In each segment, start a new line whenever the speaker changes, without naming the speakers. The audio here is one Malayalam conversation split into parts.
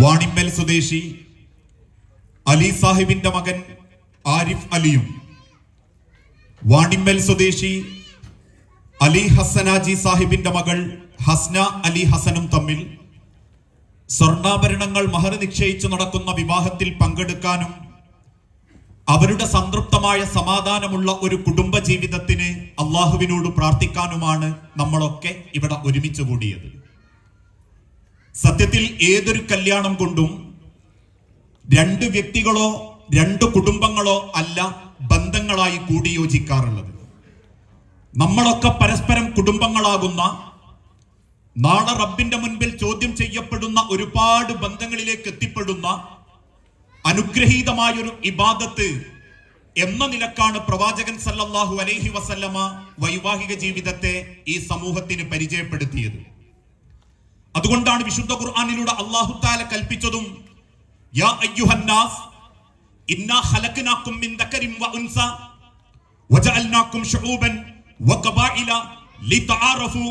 വാണിമ്മൽ സ്വദേശി അലി സാഹിബിന്റെ മകൻ ആരിഫ് അലിയും വാണിമ്മൽ സ്വദേശി അലി ഹസനാജി സാഹിബിന്റെ മകൾ ഹസ്ന അലി ഹസനും തമ്മിൽ സ്വർണ്ണാഭരണങ്ങൾ മഹർ നിശ്ചയിച്ചു നടക്കുന്ന വിവാഹത്തിൽ പങ്കെടുക്കാനും അവരുടെ സംതൃപ്തമായ സമാധാനമുള്ള ഒരു കുടുംബ ജീവിതത്തിന് അള്ളാഹുവിനോട് പ്രാർത്ഥിക്കാനുമാണ് നമ്മളൊക്കെ ഇവിടെ ഒരുമിച്ച് കൂടിയത്. സത്യത്തിൽ ഏതൊരു കല്യാണം കൊണ്ടും രണ്ട് വ്യക്തികളോ രണ്ട് കുടുംബങ്ങളോ അല്ല ബന്ധങ്ങളായി കൂടിയോജിക്കാറുള്ളത്. നമ്മളൊക്കെ പരസ്പരം കുടുംബങ്ങളാകുന്ന, നാളെ റബ്ബിന്റെ മുൻപിൽ ചോദ്യം ചെയ്യപ്പെടുന്ന ഒരുപാട് ബന്ധങ്ങളിലേക്ക് എത്തിപ്പെടുന്ന അനുഗ്രഹീതമായൊരു ഇബാദത്ത് എന്ന നിലക്കാണ് പ്രവാചകൻ സല്ലല്ലാഹു അലൈഹി വസല്ലമ വൈവാഹിക ജീവിതത്തെ ഈ സമൂഹത്തിന് പരിചയപ്പെടുത്തിയത്. അതുകൊണ്ടാണ് വിശുദ്ധ ഖുർആനിലൂടെ അല്ലാഹു തആല കൽപ്പിച്ചതും യാ അയ്യുഹന്നാസ് ഇന്നാ ഖലഖനാകും മിൻ ദക്കരിൻ വ ഉൻസ വജഅൽനാകും ശുഊബൻ വഖബാഇല ലിതആറഫു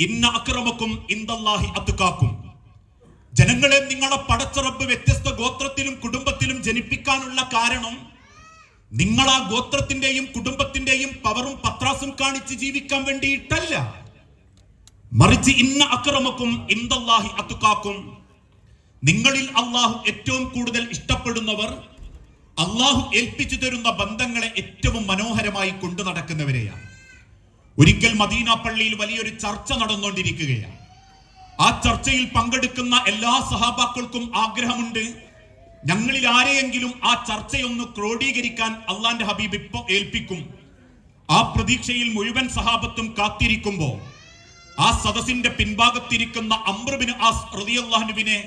ഇന്ന അക്രമക്കും ഇൻദല്ലാഹി അത്ഖാക്കും. ജനങ്ങളെ, നിങ്ങളെ പടച്ച റബ്ബ് വ്യത്യസ്ത ഗോത്രത്തിലും കുടുംബത്തിലും ജനിപ്പിക്കാനുള്ള കാരണം നിങ്ങൾ ആ ഗോത്രത്തിന്റെയും കുടുംബത്തിന്റെയും പവറും പത്രാസും കാണിച്ച് ജീവിക്കാൻ വേണ്ടിയിട്ടല്ല, മറിച്ച് ഇന്ന അക്രമക്കും ഇൻദല്ലാഹി അത്ഖാക്കും, നിങ്ങളിൽ അള്ളാഹു ഏറ്റവും കൂടുതൽ ഇഷ്ടപ്പെടുന്നവർ അള്ളാഹു ഏൽപ്പിച്ചു തരുന്ന ബന്ധങ്ങളെ ഏറ്റവും മനോഹരമായി കൊണ്ടു നടക്കുന്നവരെയാണ്. ഒരിക്കൽ മദീന പള്ളിയിൽ വലിയൊരു ചർച്ച നടന്നുകൊണ്ടിരിക്കുകയാണ്. ആ ചർച്ചയിൽ പങ്കെടുക്കുന്ന എല്ലാ സഹാബാക്കൾക്കും ആഗ്രഹമുണ്ട്, ഞങ്ങളിൽ ആരെയെങ്കിലും ആ ചർച്ചയൊന്ന് ക്രോഡീകരിക്കാൻ അള്ളാന്റെ ഹബീബ് ഇപ്പൊ ഏൽപ്പിക്കും. ആ പ്രതീക്ഷയിൽ മുഴുവൻ സഹാബത്തും കാത്തിരിക്കുമ്പോൾ ആ സദസ്സിന്റെ പിൻഭാഗത്തിരിക്കുന്ന അംർ ബിൻ ആസ് റളിയല്ലാഹു അൻഹുവിനെ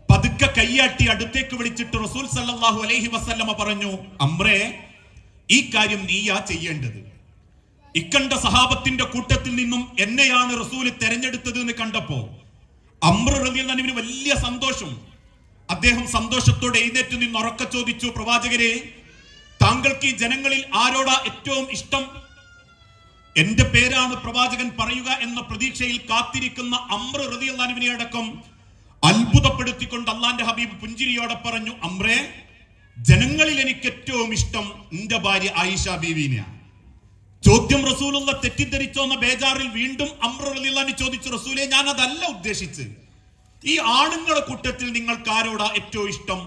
പതുക്കെ കൈയാട്ടി അടുത്തേക്ക് വിളിച്ചിട്ട് റസൂൽ സല്ലല്ലാഹു അലൈഹി വസല്ലമ പറഞ്ഞു, അംറേ, ഈ കാര്യം നീയാ ചെയ്യേണ്ടത്. ഇക്കണ്ട സഹാബത്തിന്റെ കൂട്ടത്തിൽ നിന്നും എന്നെയാണ് റസൂൽ തെരഞ്ഞെടുത്തത് എന്ന് കണ്ടപ്പോ അംർ റളിയല്ലാഹു അൻഹുവിന് വലിയ സന്തോഷം. അദ്ദേഹം സന്തോഷത്തോടെ എഴുന്നേറ്റ് നിന്ന് ഉറക്കെ ചോദിച്ചു, പ്രവാചകരെ, താങ്കൾക്ക് ഈ ജനങ്ങളിൽ ആരോടാ ഏറ്റവും ഇഷ്ടം? എന്റെ പേരാണ് പ്രവാചകൻ പറയുക എന്ന പ്രതീക്ഷയിൽ കാത്തിരിക്കുന്ന അംർ റളിയല്ലാഹു അൻഹുവിനെ അടക്കം അത്ഭുതപ്പെടുത്തിക്കൊണ്ട് അള്ളാന്റെ ഹബീബ് പുഞ്ചിരിയോടെ പറഞ്ഞു, അംറേ, ജനങ്ങളിൽ എനിക്ക് ഏറ്റവും ഇഷ്ടം എന്റെ ഭാര്യ ആയിഷ ബീവിനെയാണ്. ചോദ്യം റസൂലുള്ള തെറ്റിദ്ധരിച്ചോ എന്ന ബേജാറിൽ വീണ്ടും അംർ റളിയല്ലാഹു അൻഹു ചോദിച്ചു, റസൂലേ, ഞാൻ അതല്ല ഉദ്ദേശിച്ച്, ഈ ആണുങ്ങളുടെ കൂട്ടത്തിൽ നിങ്ങൾക്ക് ആരോടാ ഏറ്റവും ഇഷ്ടം?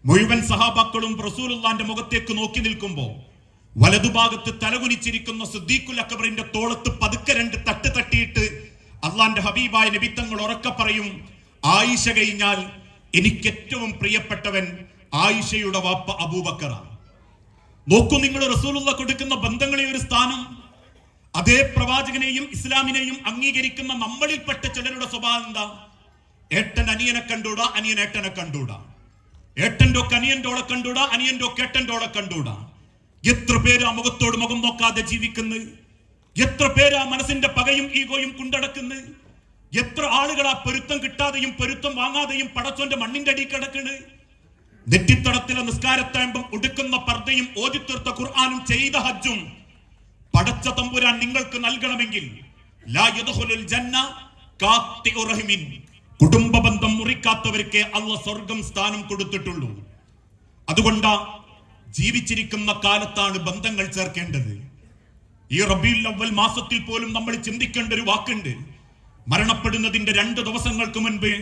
മുഴുവൻ സഹാബാക്കളും റസൂലുള്ളാന്റെ മുഖത്തേക്ക് നോക്കി നിൽക്കുമ്പോ വലതുഭാഗത്ത് തലകുനിച്ചിരിക്കുന്ന സിദ്ദീഖുൽ അക്ബറിന്റെ തോളത്ത് പതുക്കെ രണ്ട് തട്ട് തട്ടിയിട്ട് അള്ളാന്റെ ഹബീബായ നബി തങ്ങൾ ഉറക്കെ പറയും, ആയിഷ കഴിഞ്ഞാൽ എനിക്ക് ഏറ്റവും പ്രിയപ്പെട്ടവൻ ആയിഷയുടെ വാപ്പ അബൂബക്കറാണ്. നോക്കൂ നിങ്ങൾ, റസൂലുള്ള കൊടുക്കുന്ന ബന്ധങ്ങളെ ഒരു സ്ഥാനം. അതേ പ്രവാചകനെയും ഇസ്ലാമിനെയും അംഗീകരിക്കുന്ന നമ്മളിൽപ്പെട്ട ചിലരുടെ സ്വഭാവം എന്താ? ഏട്ടൻ അനിയനെ കണ്ടൂടാ, അനിയൻ ഏട്ടനെ കണ്ടൂടാ, ഏട്ടന്റെ ഒക്കെ അനിയന്റെ ഓളെ കണ്ടൂടാ, അനിയന്റെ ഒക്കെ ഏട്ടന്റെ ഓളെ കണ്ടൂടാ. എത്ര പേര് ആ മുഖത്തോട് മുഖം നോക്കാതെ ജീവിക്കുന്നു, എത്ര പേര് ആ മനസ്സിന്റെ പകയും ഈഗോയും കൊണ്ടടക്കുന്നു, എത്ര ആളുകൾ ആ പൊരുത്തം കിട്ടാതെയും പൊരുത്തം വാങ്ങാതെയും പടച്ചോന്റെ മണ്ണിന്റെ അടി കിടക്കണ്. നെറ്റിത്തടത്തിലെ നിസ്കാരത്താമ്പം ഉടുക്കുന്ന പർദ്ദയും ഓതിത്തീർത്ത ഖുർആനും ചെയ്ത ഹജ്ജും പടച്ച തമ്പുരാൻ നിങ്ങൾക്ക് നൽകണമെങ്കിൽ ലാ യദ്ഖുലുൽ ജന്ന ഖാത്തിഉ റഹിമിൻ, കുടുംബ ബന്ധം മുറിക്കാത്തവർക്ക് അല്ലാഹു സ്വർഗ്ഗം സ്ഥാനം കൊടുത്തിട്ടുള്ളൂ. അതുകൊണ്ടാ ജീവിച്ചിരിക്കുന്ന കാലത്താണ് ബന്ധങ്ങൾ ചേർക്കേണ്ടത്. ഈ റബീഉൽ അവ്വൽ മാസത്തിൽ പോലും നമ്മൾ ചിന്തിക്കേണ്ട ഒരു വാക്കുണ്ട്. മരണപ്പെടുന്നതിന്റെ 2 ദിവസങ്ങൾക്ക് മുൻപ്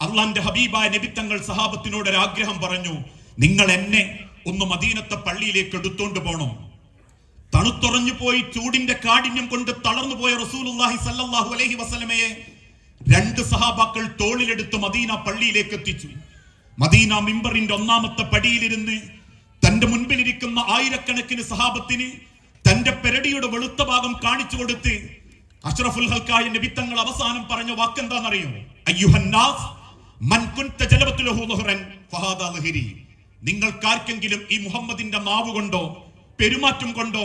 അള്ളാന്റെ ഹബീബായ നബി തങ്ങൾ സഹാബത്തിനോട് ഒരു ആഗ്രഹം പറഞ്ഞു, നിങ്ങൾ എന്നെ ഒന്ന് മദീനത്തെ പള്ളിയിലേക്ക് എടുത്തോണ്ട് പോണം. തണുത്തുറഞ്ഞു പോയി ചൂടിന്റെ കാഠിന്യം കൊണ്ട് തളർന്നു പോയ റസൂലുള്ളാഹി സല്ലല്ലാഹു അലൈഹി വസല്ലമയെ 2 സഹാബാക്കൾ തോളിലെടുത്ത് മദീന പള്ളിയിലേക്ക് എത്തിച്ചു. മദീന മിമ്പറിന്റെ 1ാമത്തെ പടിയിലിരുന്ന് തന്റെ മുൻപിലിരിക്കുന്ന ആയിരക്കണക്കിന് സഹാബത്തിന് തന്റെ പെരടിയുടെ വെളുത്ത ഭാഗം കാണിച്ചു കൊടുത്ത് അഷ്റഫുൽ ഹൽക്കായ നബി തങ്ങൾ അവസാനം പറഞ്ഞ വാക്കെന്താണെന്നറിയോ? അയ്യുഹന്നാസ് മൻ കുൻത ജലബതു ലഹു ദുഹ്റൻ ഫഹാദാ ലഹരി. നിങ്ങൾക്കാർക്കെങ്കിലും ഈ മുഹമ്മദിന്റെ നാവ് കൊണ്ടോ പെരുമാറ്റം കൊണ്ടോ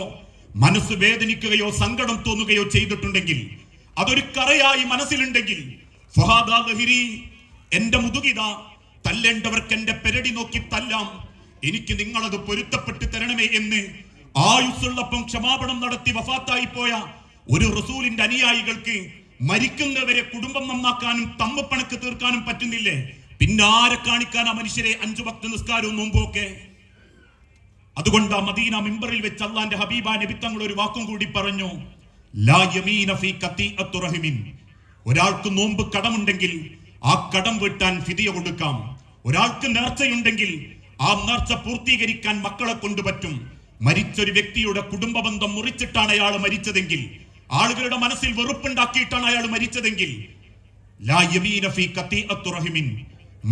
മനസ്സ് വേദനിക്കുകയോ സങ്കടം തോന്നുകയോ ചെയ്തിട്ടുണ്ടെങ്കിൽ, അതൊരു കറയായി മനസ്സിലുണ്ടെങ്കിൽ, ഫഹാദാ ലഹരി, എന്റെ മുതുകിത, തല്ലേണ്ടവർക്ക് എന്റെ പെരടി നോക്കി തല്ലാം, എനിക്ക് നിങ്ങളത് പൊരുത്തപ്പെട്ട് തരണമേ എന്ന് ആയുസ്സുള്ളപ്പം ക്ഷമാപണം നടത്തി വഫാത്തായി പോയ ഒരു റസൂലിന്റെ അനുയായികൾക്ക് മരിക്കുന്നവരെ കുടുംബം നന്നാക്കാനും തമ്മപ്പണക്ക് തീർക്കാനും പറ്റുന്നില്ലേ? പിന്നാരെ കാണിക്കാൻ ആ മനുഷ്യരെ 5 വക്ത് നിസ്കാരവും നോമ്പൊക്കെ. അതുകൊണ്ട് ആ മദീന മിമ്പറിൽ വെച്ച് അള്ളാന്റെ ഹബീബ നബി തങ്ങൾ ഒരു വാക്കും കൂടി പറഞ്ഞു, ലാ യമീന ഫീ ഖതീഅത്തു റഹിമിൻ. ഒരാൾക്ക് നോമ്പ് കടമുണ്ടെങ്കിൽ ആ കടം വീട്ടാൻ ഫിദിയ കൊടുക്കാം. ഒരാൾക്ക് നേർച്ചയുണ്ടെങ്കിൽ ആ നേർച്ച പൂർത്തീകരിക്കാൻ മക്കളെ കൊണ്ട് പറ്റും. മരിച്ചൊരു വ്യക്തിയുടെ കുടുംബ ബന്ധം മുറിച്ചിട്ടാണ് അയാൾ മരിച്ചതെങ്കിൽ, ആളുകളുടെ മനസ്സിൽ വെറുപ്പുണ്ടാക്കിയിട്ടാണ് അയാൾ മരിച്ചതെങ്കിൽ, ലാ യമീന ഫീ ഖതീഅത്തു റഹിമിൻ.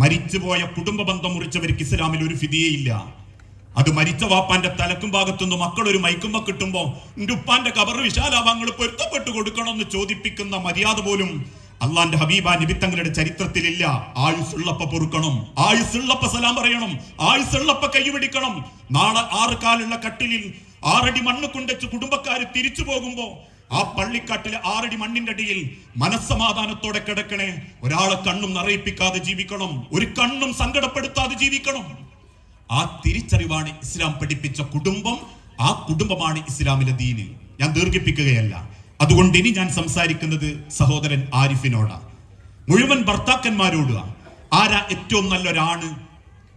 മരിച്ചുപോയ കുടുംബ ബന്ധം മുറിച്ചവർക്ക് ഇസ്ലാമിൽ ഒരു ഫിദിയയില്ല. അത് മരിച്ച വാപ്പാന്റെ തലക്കും ഭാഗത്തുനിന്ന് മക്കൾ ഒരു മൈക്കുമ്പോ കിട്ടുമ്പോ എന്റെ ഉപ്പാന്റെ കബർ വിശാലാഭാങ്ങൾ പൊരുത്തപ്പെട്ടു കൊടുക്കണമെന്ന് ചോദിപ്പിക്കുന്ന മര്യാദ പോലും അള്ളാന്റെ ഹബീബ നബി തങ്ങളുടെ ചരിത്രത്തിലില്ല. ആയുസ്സുള്ളപ്പ പൊറുക്കണം, ആയുസ്സുള്ളപ്പ സലാം പറയണം, ആയുസ്സുള്ളപ്പ കൈപിടിക്കണം. നാളെ 6 കാലുള്ള കട്ടിലിൽ 6 അടി മണ്ണ് കൊണ്ടുവച്ച് കുടുംബക്കാര് തിരിച്ചു പോകുമ്പോ ആ പള്ളിക്കാട്ടിലെ 6 അടി മണ്ണിന്റെ അടിയിൽ മനസ്സമാധാനത്തോടെ കിടക്കണേ. ഒരാളെ കണ്ണും നിറയിപ്പിക്കാതെ ജീവിക്കണം, ഒരു കണ്ണും സങ്കടപ്പെടുത്താതെ ജീവിക്കണം. ആ തിരിച്ചറിവാണ് ഇസ്ലാം പഠിപ്പിച്ച കുടുംബം. ആ കുടുംബമാണ് ഇസ്ലാമിലെ ദീന്. ഞാൻ ദീർഘിപ്പിക്കുകയല്ല. അതുകൊണ്ട് ഇനി ഞാൻ സംസാരിക്കുന്നത് സഹോദരൻ ആരിഫിനോടാ, മുഴുവൻ ഭർത്താക്കന്മാരോടാ. ആരാ ഏറ്റവും നല്ലൊരാണ്?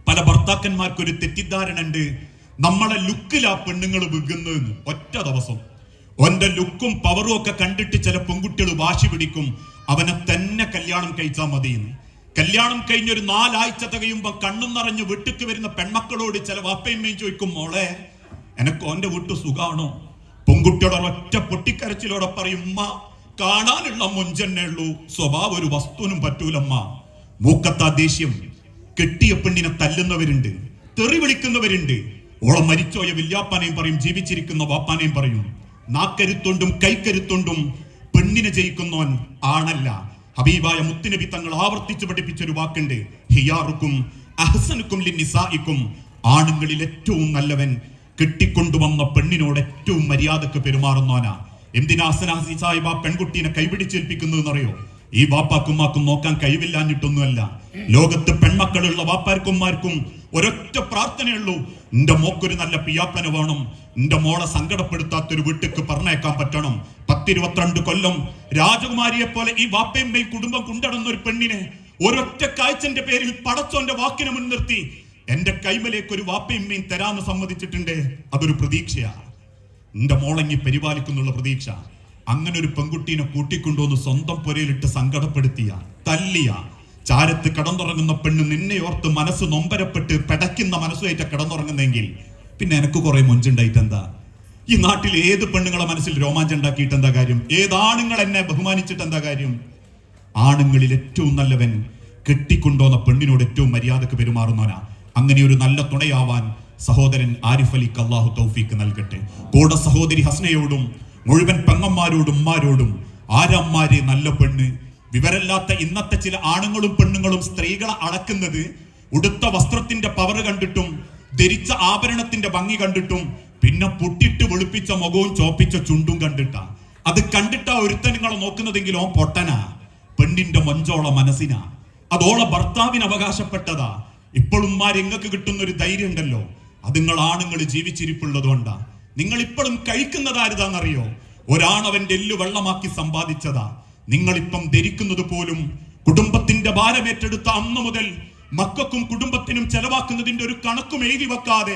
പല ഭർത്താക്കന്മാർക്കൊരു തെറ്റിദ്ധാരണ ഉണ്ട്, നമ്മളെ ലുക്കിലാ പെണ്ണുങ്ങൾ വിൽക്കുന്നതെന്ന്. ഒറ്റ ദിവസം ഓന്റെ ലുക്കും പവറും ഒക്കെ കണ്ടിട്ട് ചില പെൺകുട്ടികൾ വാശി പിടിക്കും, അവനെ തന്നെ കല്യാണം കഴിച്ചാൽ മതിയെന്ന്. കല്യാണം കഴിഞ്ഞൊരു 4 ആഴ്ച തികയുമ്പോ കണ്ണും നിറഞ്ഞ് വീട്ടിക്ക് വരുന്ന പെൺമക്കളോട് ചില വാപ്പയമ്മയും ചോദിക്കും, മോളെ എനക്ക് ഓന്റെ വീട്ടു സുഖാണോ? പെൺകുട്ടിയോടെ ഒറ്റ പൊട്ടിക്കരച്ചിലോടെ പറയും, ഉമ്മ കാണാനുള്ള മൊഞ്ചെന്നേ ഉള്ളൂ, സ്വഭാവം ഒരു വസ്തുവിനും പറ്റൂലമ്മ. മൂക്കത്താ ദേഷ്യം. കെട്ടിയ പെണ്ണിനെ തല്ലുന്നവരുണ്ട്, തെറി വിളിക്കുന്നവരുണ്ട്. ഓളം മരിച്ചോയ വല്യാപ്പാനെയും പറയും, ജീവിച്ചിരിക്കുന്ന വാപ്പാനെയും പറയും. നാക്കരുത്തുണ്ടും കൈക്കരുത്തുണ്ടും പെണ്ണിനെ ജയിക്കുന്നവൻ ആണല്ല. ഹബീബായ മുത്തുനബി തങ്ങൾ ആവർത്തിച്ച് പഠിപ്പിച്ചൊരു വാക്കുണ്ട്, ഹിയാറുക്കും അഹ്സനുക്കും ലിന്നിസാഇക്കും. ആണുങ്ങളിൽ ഏറ്റവും നല്ലവൻ കെട്ടിക്കൊണ്ടുവന്ന പെണ്ണിനോട് ഏറ്റവും മര്യാദക്ക് പെരുമാറുന്നവനാ. എന്തിനാ അസനാസി സാഹിബ പെൺകുട്ടീനെ കൈപിടിച്ചേൽപ്പിക്കുന്നതെന്നറിയോ? ഈ വാപ്പാക്കുമാക്കും നോക്കാൻ കഴിവില്ലാഞ്ഞിട്ടൊന്നുമല്ല. ലോകത്ത് പെൺമക്കളുള്ള വാപ്പാർക്കുമാർക്കും ഒരൊറ്റ പ്രാർത്ഥനയുള്ളൂ, എന്റെ മോക്കൊരു നല്ല പിയാപ്പന വേണം, എന്റെ മോളെ സങ്കടപ്പെടുത്താത്തൊരു വീട്ടിക്ക് പറഞ്ഞേക്കാൻ പറ്റണം. 10-22 കൊല്ലം രാജകുമാരിയെ പോലെ ഈ വാപ്പയമ്മയും കുടുംബം കൊണ്ടടന്നൊരു പെണ്ണിനെ ഒരൊറ്റ കാഴ്ചന്റെ പേരിൽ പടച്ചോന്റെ വാക്കിനെ മുൻനിർത്തി എന്റെ കൈമലേക്ക് ഒരു വാപ്പയമ്മയും തരാന്ന് സമ്മതിച്ചിട്ടുണ്ട്. അതൊരു പ്രതീക്ഷയാ, എന്റെ മോളങ്ങി പരിപാലിക്കുന്നുള്ള പ്രതീക്ഷ. അങ്ങനെ ഒരു പെൺകുട്ടീനെ കൂട്ടിക്കൊണ്ടുവന്ന് സ്വന്തം പുരയിലിട്ട് സങ്കടപ്പെടുത്തിയ, തല്ലിയ, ചാരത്ത് കിടന്നുറങ്ങുന്ന പെണ്ണ് നിന്നെ ഓർത്ത് മനസ്സ് നൊമ്പരപ്പെട്ട് പെടയ്ക്കുന്ന മനസ്സുമായിട്ട് കിടന്നുറങ്ങുന്നെങ്കിൽ പിന്നെ എനക്ക് കുറെ മൊഞ്ചുണ്ടായിട്ട് എന്താ? ഈ നാട്ടിൽ ഏത് പെണ്ണുങ്ങളെ മനസ്സിൽ രോമാഞ്ചം ഉണ്ടാക്കിയിട്ട് എന്താ കാര്യം? ഏതാണുങ്ങൾ എന്നെ ബഹുമാനിച്ചിട്ട് എന്താ കാര്യം? ആണുങ്ങളിൽ ഏറ്റവും നല്ലവൻ കെട്ടിക്കൊണ്ടുവന്ന പെണ്ണിനോട് ഏറ്റവും മര്യാദക്ക് പെരുമാറുന്നവനാ. അങ്ങനെ ഒരു നല്ല തുണയാവാൻ സഹോദരൻ ആരിഫ് അലിക്ക് അള്ളാഹു തൗഫീക്ക് നൽകട്ടെ. കൂടെ സഹോദരി ഹസ്നയോടും മുഴുവൻ പെങ്ങന്മാരോടും ഉമ്മാരോടും, ആരമ്മാരെ നല്ല പെണ്ണ്. വിവരമില്ലാത്ത ഇന്നത്തെ ചില ആണുങ്ങളും പെണ്ണുങ്ങളും സ്ത്രീകളെ അളക്കുന്നത് ഉടുത്ത വസ്ത്രത്തിന്റെ പവർ കണ്ടിട്ടും ധരിച്ച ആഭരണത്തിന്റെ ഭംഗി കണ്ടിട്ടും പിന്നെ പൊട്ടിട്ട് വെളുപ്പിച്ച മുഖവും ചോപ്പിച്ച ചുണ്ടും കണ്ടിട്ടാ. അത് കണ്ടിട്ടാ ഒരുത്തൻ നിങ്ങളെ നോക്കുന്നതെങ്കിലോ പൊട്ടനാ. പെണ്ണിന്റെ മൊഞ്ചോള മനസ്സിനാ, അതോളെ ഭർത്താവിന് അവകാശപ്പെട്ടതാ. ഇപ്പോഴും നിങ്ങൾക്ക് കിട്ടുന്ന ഒരു ധൈര്യം ഉണ്ടല്ലോ, അത് നിങ്ങൾ ആണുങ്ങൾ ജീവിച്ചിരിപ്പുള്ളതുകൊണ്ടാ. നിങ്ങൾ ഇപ്പോഴും കഴിക്കുന്നതാരുതാന്നറിയോ? ഒരാണവന്റെ എല്ലു വെള്ളമാക്കി സമ്പാദിച്ചതാ. നിങ്ങളിപ്പം ധരിക്കുന്നത് പോലും കുടുംബത്തിന്റെ ഭാരമേറ്റെടുത്ത അന്ന് മുതൽ മക്കൾക്കും കുടുംബത്തിനും ചെലവാക്കുന്നതിന്റെ ഒരു കണക്കും എഴുതി വെക്കാതെ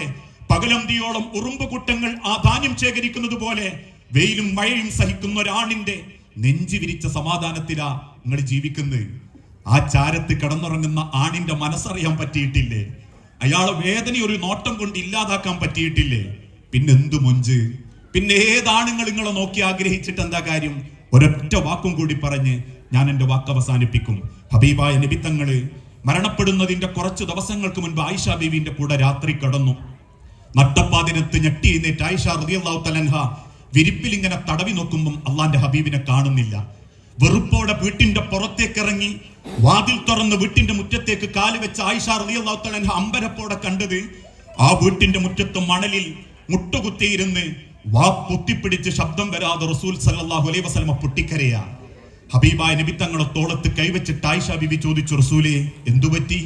പകലന്തിയോളം ഉറുമ്പ് കൂട്ടങ്ങൾ ആ ധാന്യം ശേഖരിക്കുന്നത് പോലെ വെയിലും മഴയും സഹിക്കുന്ന ഒരാണിന്റെ നെഞ്ചു വിരിച്ച സമാധാനത്തിലാ നിങ്ങൾ ജീവിക്കുന്നത്. ആ ചാരത്ത് കിടന്നുറങ്ങുന്ന ആണിന്റെ മനസ്സറിയാൻ പറ്റിയിട്ടില്ലേ? അയാളെ വേദന ഒരു നോട്ടം കൊണ്ട് ഇല്ലാതാക്കാൻ പറ്റിയിട്ടില്ലേ? പിന്നെ എന്തു മൊഞ്ച്? പിന്നെ ഏതാണുങ്ങൾ നിങ്ങളെ നോക്കി ആഗ്രഹിച്ചിട്ട് എന്താ കാര്യം? ഒരൊറ്റ വാക്കും കൂടി പറഞ്ഞ് ഞാൻ എന്റെ വാക്ക് അവസാനിപ്പിക്കും. ഹബീബായ നബി തങ്ങള് മരണപ്പെടുന്നതിന്റെ കുറച്ച് ദിവസങ്ങൾക്ക് മുൻപ് ആയിഷ ബീവിന്റെ കൂടെ രാത്രി കടന്നു. നട്ടപ്പാതിനത്ത് ഞെട്ടി എഴുന്നേറ്റ് ആയിഷ റളിയല്ലാഹു തആല അൻഹ വിരിപ്പിൽ ഇങ്ങനെ തടവി നോക്കുമ്പം അള്ളാന്റെ ഹബീബിനെ കാണുന്നില്ല. വെറുപ്പോടെ വീട്ടിന്റെ പുറത്തേക്ക് ഇറങ്ങി വാതിൽ തുറന്ന് വീട്ടിന്റെ മുറ്റത്തേക്ക് കാല് വെച്ച ആയിഷ റളിയല്ലാഹു തആല അൻഹ അമ്പരപ്പോടെ കണ്ടത് ആ വീട്ടിന്റെ മുറ്റത്ത് മണലിൽ മുട്ടുകുത്തിയിരുന്ന് വാ പൊത്തിപ്പിടിച്ച് ശബ്ദം വരാതെ റസൂൽ സല്ലല്ലാഹു അലൈഹി വസല്ലമ പൊട്ടിക്കരയാ. ഹബീബായ നബി തങ്ങളെ തോളത്ത് കൈവച്ചിട്ട് ആയിഷ ബീവി ചോദിച്ചു, റസൂലേ എന്തുപറ്റി?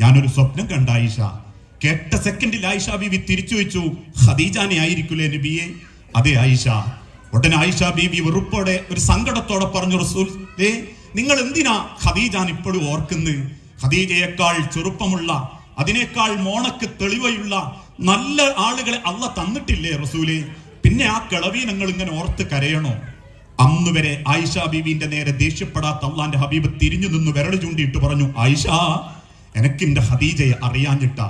ഞാനൊരു സ്വപ്നം കണ്ട ആയിഷ. കേട്ട സെക്കൻഡിൽ ആയിഷ ബീവി തിരിച്ചു വെച്ചു, ഖദീജാനെ ആയിരിക്കൂലേ നബിയെ? അതെ ആയിഷ. ഉടനെ ആയിഷ ബീവി വെറുപ്പോടെ ഒരു സങ്കടത്തോടെ പറഞ്ഞു, റസൂലേ നിങ്ങൾ എന്തിനാ ഖദീജാൻ ഇപ്പോഴും ഓർക്കുന്നത്? ഖദീജയേക്കാൾ ചെറുപ്പമുള്ള, അതിനേക്കാൾ മോണക്ക് തെളിവയുള്ള നല്ല ആളുകളെ അല്ല തന്നിട്ടില്ലേ റസൂലേ? പിന്നെ ആ കിളവീനങ്ങൾ ഇങ്ങനെ ഓർത്ത് കരയണോ? അന്ന് വരെ ആയിഷ ബീവിന്റെ നേരെ ദേഷ്യപ്പെടാത്ത അള്ളാന്റെ ഹബീബ് തിരിഞ്ഞു നിന്ന് വിരൽ ചൂണ്ടിയിട്ട് പറഞ്ഞു, ആയിഷ, എനക്കിന്റെ ഖദീജയെ അറിയാഞ്ഞിട്ടാ.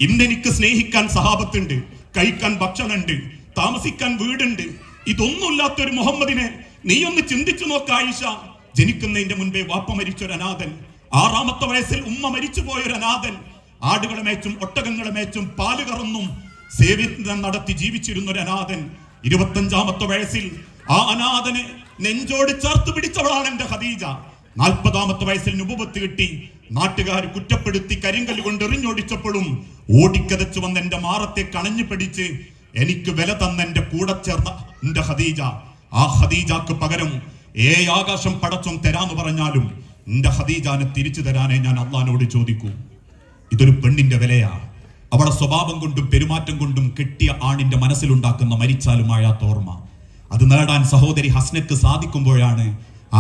ഇന്നെനിക്ക് സ്നേഹിക്കാൻ സഹാബത്തുണ്ട്, കഴിക്കാൻ ഭക്ഷണമുണ്ട്, താമസിക്കാൻ വീടുണ്ട്. ഇതൊന്നുമില്ലാത്തൊരു മുഹമ്മദിനെ നീ ഒന്ന് ചിന്തിച്ചു നോക്ക ആയിഷ. ജനിക്കുന്നതിന്റെ മുൻപേ വാപ്പ മരിച്ചൊരു അനാഥൻ, 6-ാമത്തെ വയസ്സിൽ ഉമ്മ മരിച്ചു പോയൊരു അനാഥൻ, ആടുകളെ മേച്ചും ഒട്ടകങ്ങളെ മേച്ചും പാല് കറന്നും സേവനം നടത്തി ജീവിച്ചിരുന്ന ഒരു അനാഥൻ. 25-ാമത്തെ വയസ്സിൽ ആ അനാഥനെ നെഞ്ചോട് ചേർത്ത് പിടിച്ചവളാണ് എന്റെ ഖദീജ. 40-ാമത്തെ വയസ്സിൽ നുബുവത്ത് കിട്ടി. നാട്ടുകാർ കുറ്റപ്പെടുത്തി കരിങ്കല്ല് കൊണ്ട് എറിഞ്ഞോടിച്ചപ്പോഴും ഓടിക്കതച്ചു വന്ന് എന്റെ മാറത്തെ കണഞ്ഞു പിടിച്ച് എനിക്ക് വില തന്ന എന്റെ കൂടെ ചേർന്ന എന്റെ ഖദീജ. ആ ഖദീജക്ക് പകരം ആകാശം പടച്ചോൻ തരാന്ന് പറഞ്ഞാലും എന്റെ ഖദീജാനെ തിരിച്ചു തരാനേ ഞാൻ അള്ളാനോട് ചോദിക്കൂ. ഇതൊരു പെണ്ണിന്റെ വിലയാ. അവളെ സ്വഭാവം കൊണ്ടും പെരുമാറ്റം കൊണ്ടും കെട്ടിയ ആണിന്റെ മനസ്സിലുണ്ടാക്കുന്ന മരിച്ചാലും ആഴാത്ത ഓർമ്മ. അത് നേടാൻ സഹോദരി ഹസ്നക്ക് സാധിക്കുമ്പോഴാണ്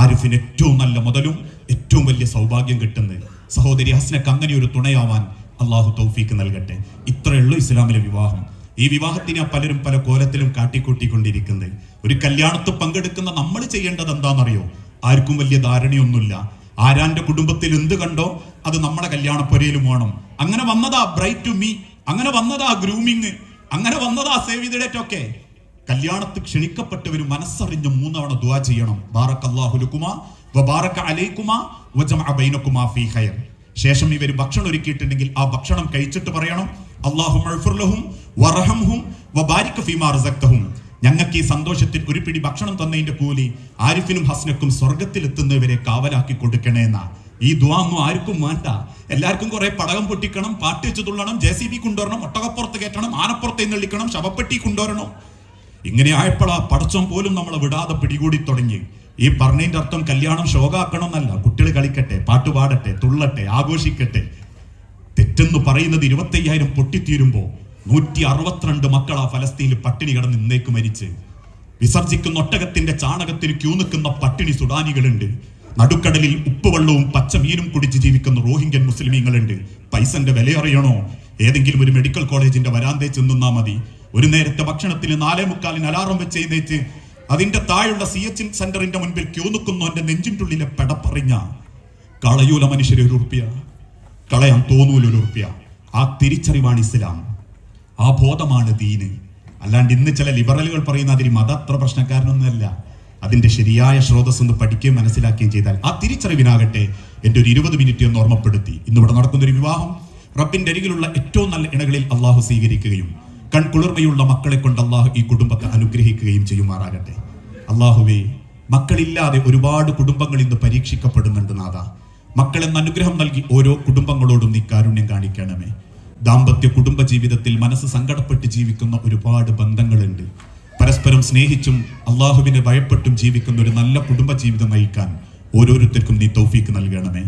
ആരിഫിന് ഏറ്റവും നല്ല മുതലും ഏറ്റവും വലിയ സൗഭാഗ്യം കിട്ടുന്നത്. സഹോദരി ഹസ്നക്ക് അങ്ങനെ ഒരു തുണയാവാൻ അള്ളാഹു തൗഫീക്ക് നൽകട്ടെ. ഇത്രയുള്ളൂ ഇസ്ലാമിലെ വിവാഹം. ഈ വിവാഹത്തിനെ പലരും പല കോലത്തിലും കാട്ടിക്കൂട്ടിക്കൊണ്ടിരിക്കുന്നത്. ഒരു കല്യാണത്തിൽ പങ്കെടുക്കുന്ന നമ്മൾ ചെയ്യേണ്ടത് എന്താണെന്നറിയോ? ആർക്കും വലിയ ധാരണയൊന്നുമില്ല. ആരാന്റെ കുടുംബത്തിൽ എന്ത് കണ്ടോ അത് നമ്മുടെ കല്യാണപ്പൊരയിലും വേണം. അങ്ങനെ വന്നതാ ബ്രൈറ്റ് ടു മീ, അങ്ങനെ വന്നതാ ഗ്രൂമിങ്, അങ്ങനെ വന്നതാ സേവ് ദി ഡേറ്റ് ഒക്കെ. കല്യാണത്തിൽ ക്ഷണിക്കപ്പെട്ടവർ മനസ്സറിഞ്ഞ് 3 തവണ ദുആ ചെയ്യണം. ബാറക്കല്ലാഹു ലക്കുമാ വബാറക അലൈക്കുമാ വജമഅ ബൈനകുമാ ഫീ ഖൈർ. ശേഷം ഇവർ ഭക്ഷണം ഒരുക്കിയിട്ടുണ്ടെങ്കിൽ ആ ഭക്ഷണം കഴിച്ചിട്ട് പറയണം, അല്ലാഹുമ്മ ഇഗ്ഫിർ ലഹും വറഹംഹും വബാരിക് ഫീമാ റസഖ്തഹും. ഞങ്ങൾക്ക് ഈ സന്തോഷത്തിൽ ഒരു പിടി ഭക്ഷണം തന്നതിന്റെ കൂലി ആരിഫിനും ഹസ്നക്കും സ്വർഗത്തിലെത്തുന്നവരെ കാവലാക്കി കൊടുക്കണേന്നാ. ഈ ദുആ ഒന്നും ആർക്കും വേണ്ട. എല്ലാവർക്കും കുറെ പടകം പൊട്ടിക്കണം, പാട്ട് വെച്ച് തുള്ളണം, JCB കൊണ്ടുവരണം, ഒട്ടകപ്പുറത്ത് കയറ്റണം, ആനപ്പുറത്ത് എഴുന്നള്ളിക്കണം, ശവപ്പെട്ടി കൊണ്ടുവരണം. ഇങ്ങനെ ആയപ്പോഴാ പടച്ചോൻ പോലും നമ്മളെ വിടാതെ പിടികൂടി തുടങ്ങി. ഈ പറഞ്ഞതിന്റെ അർത്ഥം കല്യാണം ശോകാക്കണം എന്നല്ല. കുട്ടികൾ കളിക്കട്ടെ, പാട്ട് പാടട്ടെ, തുള്ളട്ടെ, ആഘോഷിക്കട്ടെ. തെറ്റെന്ന് പറയുന്നത് 25,000 പൊട്ടിത്തീരുമ്പോ 162 മക്കളാ ഫലസ്തീനിൽ പട്ടിണി കിടന്ന് ഇന്നേക്ക് മരിച്ച്. വിസർജിക്കുന്ന ഒട്ടകത്തിന്റെ ചാണകത്തിന് ക്യൂ നിൽക്കുന്ന പട്ടിണി സുഡാനികളുണ്ട്. നടുക്കടലിൽ ഉപ്പുവെള്ളവും പച്ചമീനും കുടിച്ച് ജീവിക്കുന്ന റോഹിംഗ്യൻ മുസ്ലിമീങ്ങളുണ്ട്. പൈസന്റെ വില അറിയണോ? ഏതെങ്കിലും ഒരു മെഡിക്കൽ കോളേജിന്റെ വരാന്തേ ചെന്നാ മതി. ഒരു നേരത്തെ ഭക്ഷണത്തിന് 4:45 അലാറം വെച്ച് എഴുന്നേറ്റ് അതിന്റെ താഴെയുള്ള CH സെന്ററിന്റെ മുൻപിൽ ക്യൂ നിൽക്കുന്നു. എന്റെ നെഞ്ചിൻ്റെ ഉള്ളിലെ പെടപ്പറിഞ്ഞ കളയൂല മനുഷ്യരെ ₹1, കളയാൻ തോന്നൂല ₹1. ആ തിരിച്ചറിവാണ് ഇസ്ലാം, ആ ബോധമാണ് ദീന്. അല്ലാണ്ട് ഇന്ന് ചില ലിബറലുകൾ പറയുന്ന അതിന് മത അത്ര പ്രശ്നക്കാരനൊന്നുമല്ല. അതിന്റെ ശരിയായ സ്രോതസ് ഒന്ന് പഠിക്കുകയും മനസ്സിലാക്കുകയും ചെയ്താൽ ആ തിരിച്ചറിവിനാകട്ടെ എന്റെ ഒരു 20 മിനിറ്റ് എന്ന് ഓർമ്മപ്പെടുത്തി. ഇന്നിവിടെ നടക്കുന്ന ഒരു വിവാഹം റബ്ബിന്റെ അരികിലുള്ള ഏറ്റവും നല്ല ഇണകളിൽ അള്ളാഹു സ്വീകരിക്കുകയും കൺകുളിർമയുള്ള മക്കളെ കൊണ്ട് അള്ളാഹു ഈ കുടുംബത്തെ അനുഗ്രഹിക്കുകയും ചെയ്യുമാറാകട്ടെ. അള്ളാഹുവേ, മക്കളില്ലാതെ ഒരുപാട് കുടുംബങ്ങൾ ഇന്ന് പരീക്ഷിക്കപ്പെടുന്നുണ്ട് നാഥ. മക്കളെന്ന് അനുഗ്രഹം നൽകി ഓരോ കുടുംബങ്ങളോടും നീ കാരുണ്യം കാണിക്കണമേ. ദാമ്പത്യ കുടുംബ ജീവിതത്തിൽ മനസ്സ് സങ്കടപ്പെട്ട് ജീവിക്കുന്ന ഒരുപാട് ബന്ധങ്ങളുണ്ട്. പരസ്പരം സ്നേഹിച്ചും അള്ളാഹുവിനെ ഭയപ്പെട്ടും ജീവിക്കുന്ന ഒരു നല്ല കുടുംബ ജീവിതം നയിക്കാൻ ഓരോരുത്തർക്കും നീ തൗഫീക്ക് നൽകണമേ.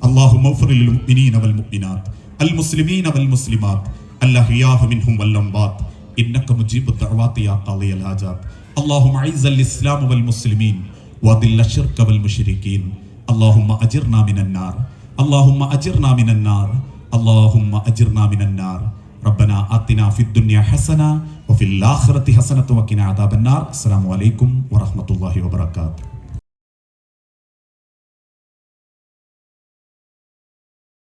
അല്ലാഹു മഗ്ഫിർ ലിൽ മുഅ്മിനീന വൽ മുഅ്മിനാത്ത് അൽ മുസ്ലിമീന വൽ മുസ്ലിമാത്ത് അൽഅഹ്യാഹു മിൻഹും വൽ അംവാത്ത് ഇന്നക മുജീബു ദഅവാതി യാ ഖാദിയൽ ഹാജാത്ത്. അല്ലാഹുമ്മ അഇസ്സൽ ഇസ്ലാമ വൽ മുസ്ലിമീൻ വദില്ല ശിർക വൽ മുശ്രികീൻ. അല്ലാഹുമ്മ അജിർനാ മിനൻ നാർ, അല്ലാഹുമ്മ അജിർനാ മിനൻ നാർ, അല്ലാഹുമ്മ അജിർനാ മിനൻ നാർ. റബ്ബനാ ആതിനാ ഫിദ്ദുനിയ ഹസന വഫിൽ ആഖിറതി ഹസനത വഖിനാ അദാബന്നാർ. അസ്സലാമു അലൈക്കും വറഹ്മത്തുള്ളാഹി വബറകാതുഹു.